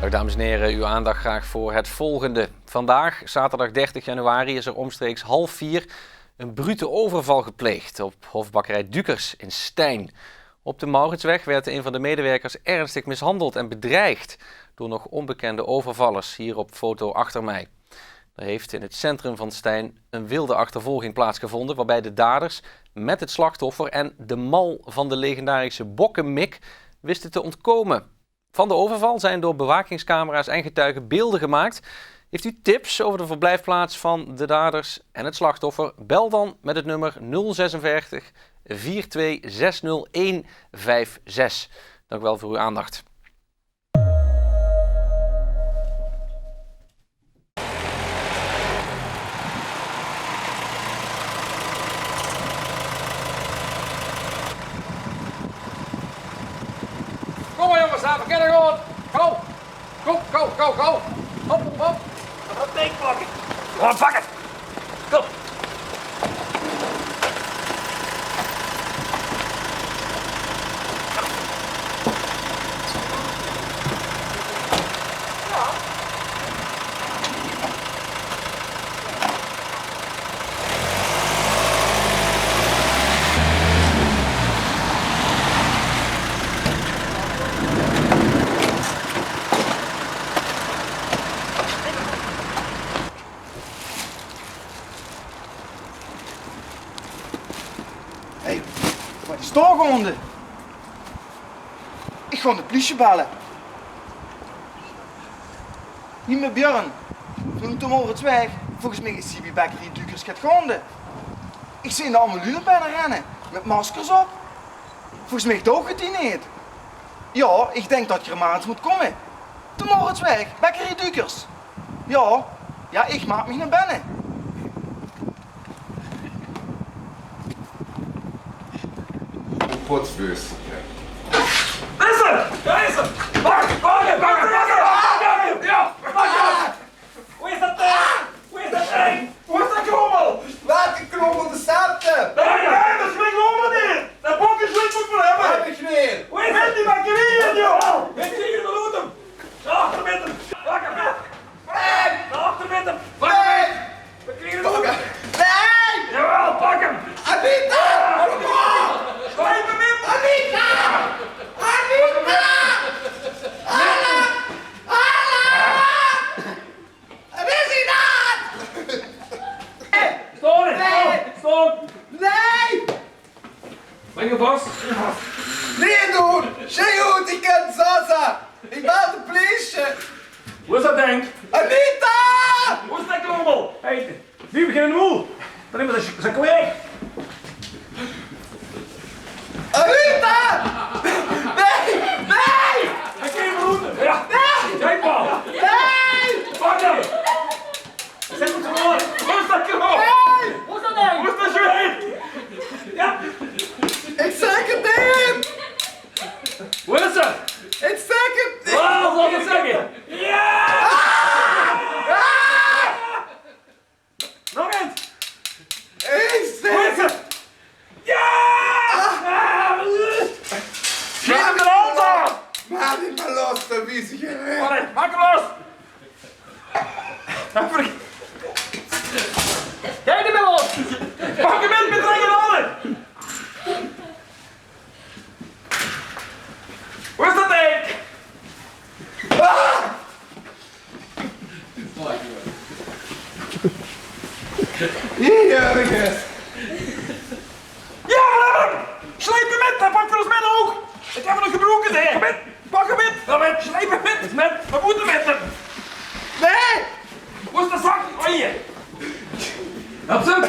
Dag dames en heren, uw aandacht graag voor het volgende. Vandaag, zaterdag 30 januari, is er omstreeks 3:30 een brute overval gepleegd op hofbakkerij Dukers in Stein. Op de Mauritsweg werd een van de medewerkers ernstig mishandeld en bedreigd door nog onbekende overvallers, hier op foto achter mij. Er heeft in het centrum van Stein een wilde achtervolging plaatsgevonden, waarbij de daders met het slachtoffer en de mal van de legendarische bokkemik wisten te ontkomen. Van de overval zijn door bewakingscamera's en getuigen beelden gemaakt. Heeft u tips over de verblijfplaats van de daders en het slachtoffer? Bel dan met het nummer 046 42 60156. Dank u wel voor uw aandacht. Kom maar jongens, we kunnen gewoon. Go! Go, go, go, go! Hop, hop! Dat ding pakken! Gewoon pakken! Kom! Hé, wat is toch gaande? Ik ga de politie bellen. Niet met Björn. Toen de Mauritsweg. Volgens mij is CV bakkerij Dukers gaat gaande. Ik zie de ambulance bijna rennen. Met maskers op. Volgens mij heeft het ook gedineerd. Ja, ik denk dat je er maar eens moet komen. De Mauritsweg, bakkerij Dukers. Ja, ik maak me naar binnen. Potsbus. Is er! Daar is er! Pakken! Ja! Pakken! Hoe is dat ding? Hoe is dat ding? Hoe is dat krommel? Welke knobbel de zaten? Nee, dat is mijn krommel niet! Dat Bokkesjwik moet me hebben! Heb ik niet. Hoe is dat die bakkerij, joh? Ik zie je de hem! Achter met hem! Pakken met! Achter met hem! Pakken met! We krijgen hem! Nee! Jawel, pak hem! Anita! Slijp hem in! Anita! Anita! Anna! Wat is hij dan? Stop! Nee! Breng hem vast! Nee doen! Zeg goed, ik ken Zaza! Ik ben de politie! Hoe is dat ding? Anita! Hoe is dat krommel? Hey, nu beginnen we moe! Dan nemen we zijn kwijt! Anita! Nee! Nee! Hij kreeg een route! Ja! Nee! Jij pa! Nee! Pak hem! Zet hem te horen! Hoe is dat krommel? Nee! Hoe is dat ding? Hoe is dat zweet? Ja! Ik zeg het niet! Hoe is het? Ik zeg het niet! Wat zal ik zeggen? Ja! Nog eens! Ik zeg Hoe is het? Ja! Schiet hem de hand af! Maak niet meer los, de wiesige ring! Allee, maak hem los! Jij niet meer los! Pak hem in met eigen handen! Hoe is dat ding? Hier, ergens! Ja, we hebben hem! Sleep hem in, hij pakt voor ons met ook! Ik heb hem nog gebroken, hè! Pak hem in! Ja, met, sleep hem in! Met, we moeten met hem! Nee! Hoe is de zak? Oh, hier! Heb ze hem!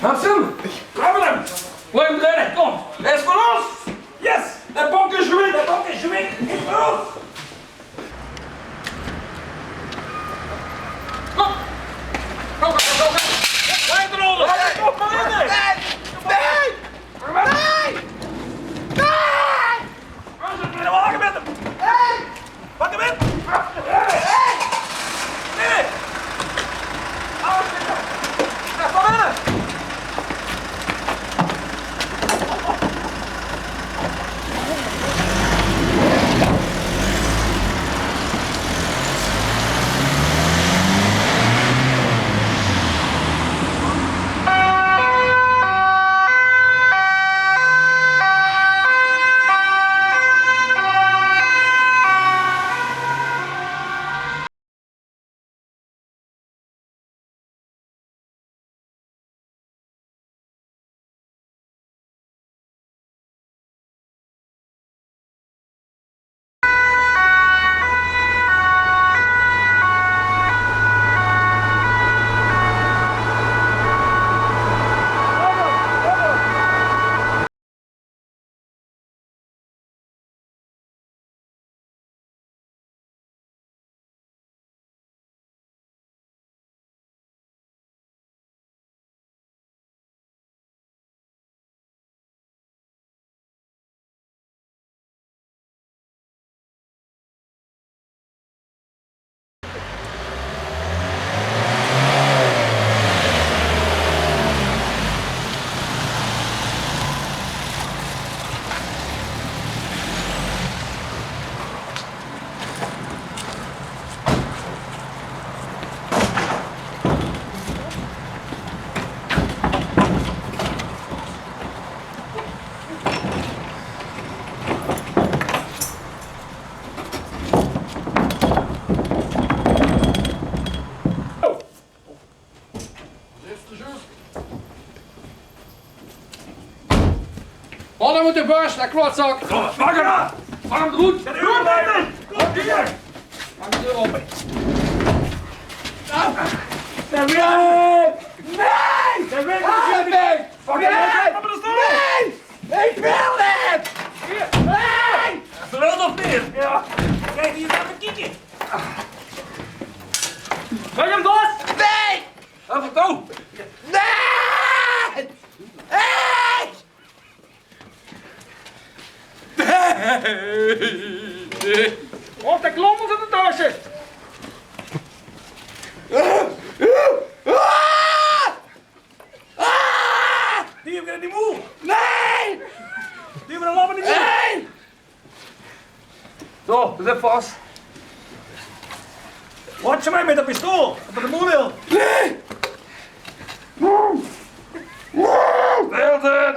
Heb ze hem! We hebben hem! Leg hem erin, kom! Hij is voor ons! Yes! De Bokkesjwik is voor ons! Kom! Kom, kom, kom, kom! Ga je eronder! Kom maar in! Nee! Nee! Nee! Nee! We zitten in de wagen met hem! Nee! Pak hem in! Nee! Nee! Alles in! Ga van binnen! Hier, Bas, dat klotzak. Pak hem! Pak hem goed! Goed, Stein! Kom hier! Pak de deur open. Stein, weer! Nee! Stein, weer! Pak hem op de stoel! Nee! Ik wil het! Nee! Verweld of meer? Ja. Kijk, hier even kijken. Pak hem los! Nee! Even toe! Nee! Hey! Op de klommels in de doosje! Die hebben we niet moe! Nee! Die hebben we allemaal niet moe! Nee! Zo, zit vast. Wat je mij met een pistool? Wat de moe wil? Nee! Wilde!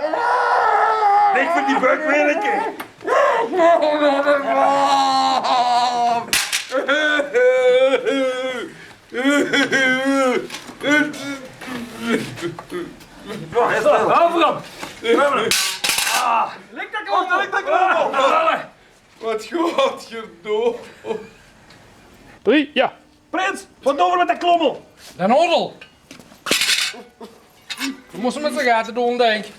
Niks voor die buk weer een keer! Zo, is dat? Over hem! Lik dat klopt! Lik dat klopt! Wat gaat je door? 3, ja. Prins, wat doen we met de klommel? Den Hodel. We moesten met z'n gaten doen, denk ik.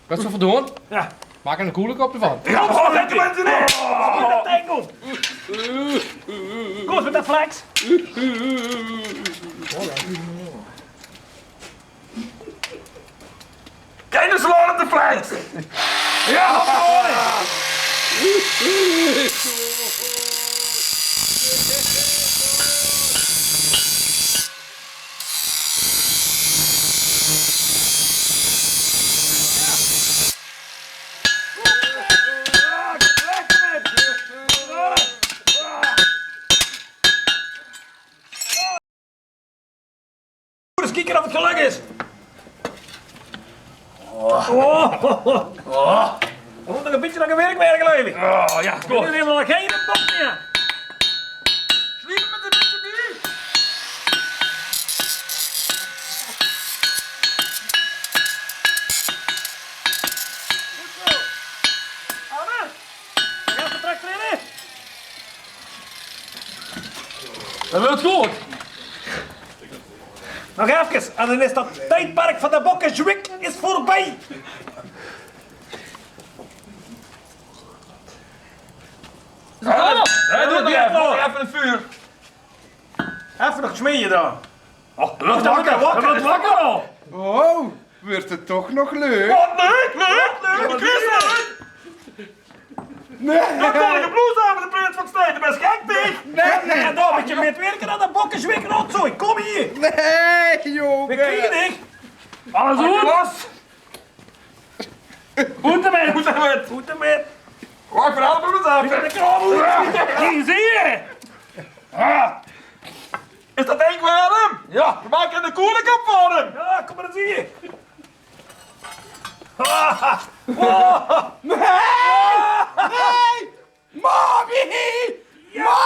Wat zullen we doen? Ja. Maak er een koelekop ervan. Ja, oh, lekker mensen in! Wat moet dat tango? Kom eens met dat flex. Kijk eens slaan op de flex! Ja, mooi! Eens kijken of het geluk is. We moeten nog een beetje naar een werk geleverd. Oh ja, goed. We hebben nog geen bok meer. Sliepen met een beetje bier. Goed zo. Anne, ga je vertrek trainen? Dat wil het goed. Nog even, en dan is dat tijdperk van de Bokkesjwik is voorbij. Hij doet nog even een vuur. Even nog smeden dan. Oh, dat wordt wakker al. Oh, wordt het toch nog leuk? Wat leuk, leuk. Ik wist het. Nee! Dan kon ik een blouse aan met de prins van Stein. Ben je gek, Pik? Nee. En dan moet je metwerken aan de Bokkesjwik rotzooi. Kom hier. Nee, joh! We krijgen dich. Alles goed? Goed ermee. Goed ermee. Wacht, verhelpen we Wie het de krabbel? Hier zie je. Is dat ding warm? Ja. We maken de koelekop voor hem! Ja, kom maar, dan zie je. Nee! Nee! Mommy! Ja!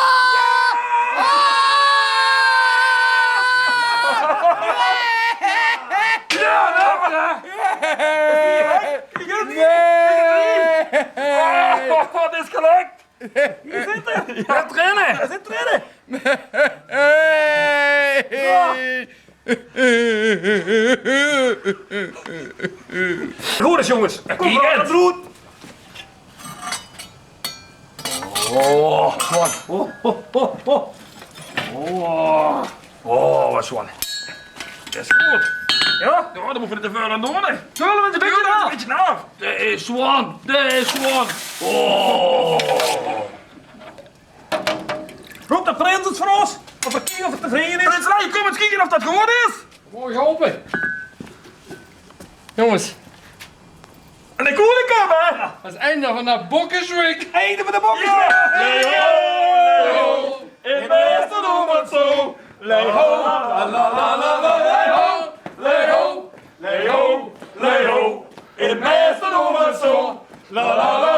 Wat is gelukt? Hier zit er. Ja, trainen. Hij zit trainen. Goed eens, jongens. Kom maar, het roet. Oh, Swan. Oh, wat Swan. Dat is goed. Ja? Ja, dan moeten we het te veel aan doen. Zullen we het een beetje na? Deze Swan, deze Swan. Oh. Roep de prins het voor ons. Of we kijken of het tevreden is. Prins Raymond, kom eens kijken of dat geworden is. Mooi geholpen. Jongens, En de koelekop, hè? dat is het einde van de Bokkesjwik. Einde van de Bokkesjwik. Leho! In beste doen het zo! Leho! La la la la la leho! Leho! Leho! Leho! In beste doen het zo! La la la